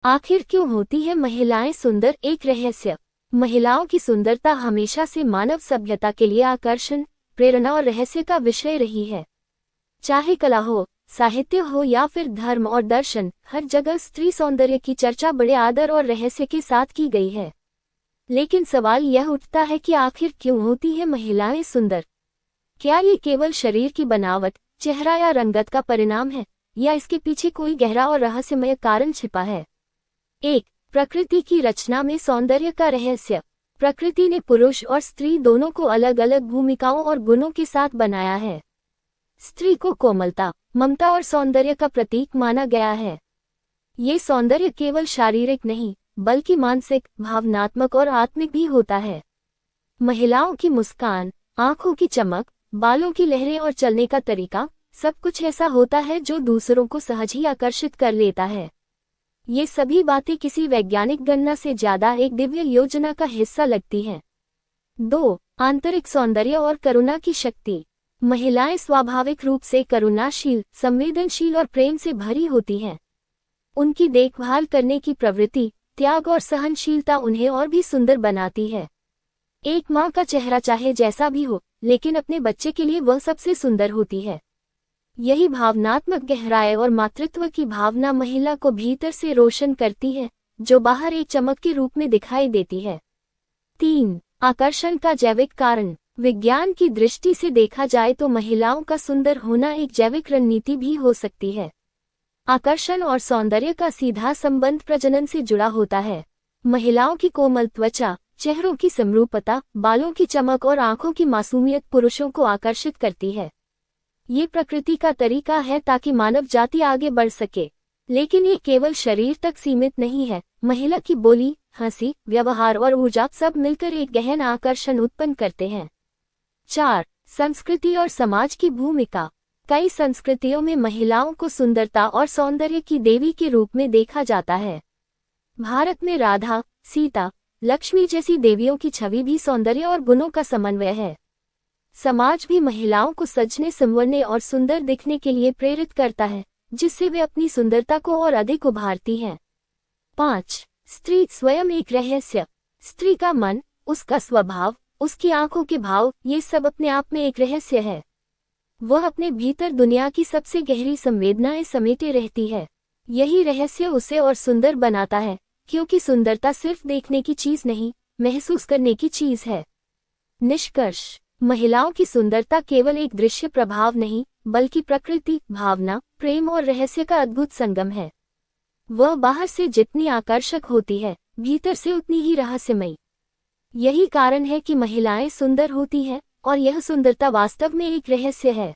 आखिर क्यों होती है महिलाएं सुंदर? एक रहस्य। महिलाओं की सुंदरता हमेशा से मानव सभ्यता के लिए आकर्षण, प्रेरणा और रहस्य का विषय रही है। चाहे कला हो, साहित्य हो या फिर धर्म और दर्शन, हर जगह स्त्री सौंदर्य की चर्चा बड़े आदर और रहस्य के साथ की गई है। लेकिन सवाल यह उठता है कि आखिर क्यों होती है महिलाएं सुंदर? क्या ये केवल शरीर की बनावट, चेहरा या रंगत का परिणाम है, या इसके पीछे कोई गहरा और रहस्यमय कारण छिपा है? 1. प्रकृति की रचना में सौंदर्य का रहस्य। प्रकृति ने पुरुष और स्त्री दोनों को अलग अलग भूमिकाओं और गुणों के साथ बनाया है। स्त्री को कोमलता, ममता और सौंदर्य का प्रतीक माना गया है। ये सौंदर्य केवल शारीरिक नहीं, बल्कि मानसिक, भावनात्मक और आत्मिक भी होता है। महिलाओं की मुस्कान, आंखों की चमक, बालों की लहरें और चलने का तरीका, सब कुछ ऐसा होता है जो दूसरों को सहज ही आकर्षित कर लेता है। ये सभी बातें किसी वैज्ञानिक गणना से ज्यादा एक दिव्य योजना का हिस्सा लगती हैं। 2. आंतरिक सौंदर्य और करुणा की शक्ति। महिलाएं स्वाभाविक रूप से करुणाशील, संवेदनशील और प्रेम से भरी होती हैं। उनकी देखभाल करने की प्रवृत्ति, त्याग और सहनशीलता उन्हें और भी सुंदर बनाती है। एक माँ का चेहरा चाहे जैसा भी हो, लेकिन अपने बच्चे के लिए वह सबसे सुंदर होती है। यही भावनात्मक गहराई और मातृत्व की भावना महिला को भीतर से रोशन करती है, जो बाहर एक चमक के रूप में दिखाई देती है। 3. आकर्षण का जैविक कारण। विज्ञान की दृष्टि से देखा जाए तो महिलाओं का सुंदर होना एक जैविक रणनीति भी हो सकती है। आकर्षण और सौंदर्य का सीधा संबंध प्रजनन से जुड़ा होता है। महिलाओं की कोमल त्वचा, चेहरों की समरूपता, बालों की चमक और आंखों की मासूमियत पुरुषों को आकर्षित करती है। ये प्रकृति का तरीका है ताकि मानव जाति आगे बढ़ सके। लेकिन ये केवल शरीर तक सीमित नहीं है। महिला की बोली, हंसी, व्यवहार और ऊर्जा सब मिलकर एक गहन आकर्षण उत्पन्न करते हैं। 4. संस्कृति और समाज की भूमिका। कई संस्कृतियों में महिलाओं को सुंदरता और सौंदर्य की देवी के रूप में देखा जाता है। भारत में राधा, सीता, लक्ष्मी जैसी देवियों की छवि भी सौंदर्य और गुणों का समन्वय है। समाज भी महिलाओं को सजने, संवरने और सुंदर दिखने के लिए प्रेरित करता है, जिससे वे अपनी सुंदरता को और अधिक उभारती हैं। 5. स्त्री स्वयं एक रहस्य। स्त्री का मन, उसका स्वभाव, उसकी आंखों के भाव, ये सब अपने आप में एक रहस्य है। वह अपने भीतर दुनिया की सबसे गहरी संवेदनाएं समेटे रहती है। यही रहस्य उसे और सुंदर बनाता है, क्योंकि सुंदरता सिर्फ देखने की चीज नहीं, महसूस करने की चीज है। निष्कर्ष। महिलाओं की सुंदरता केवल एक दृश्य प्रभाव नहीं, बल्कि प्रकृति, भावना, प्रेम और रहस्य का अद्भुत संगम है। वह बाहर से जितनी आकर्षक होती है, भीतर से उतनी ही रहस्यमयी। यही कारण है कि महिलाएं सुंदर होती हैं, और यह सुंदरता वास्तव में एक रहस्य है।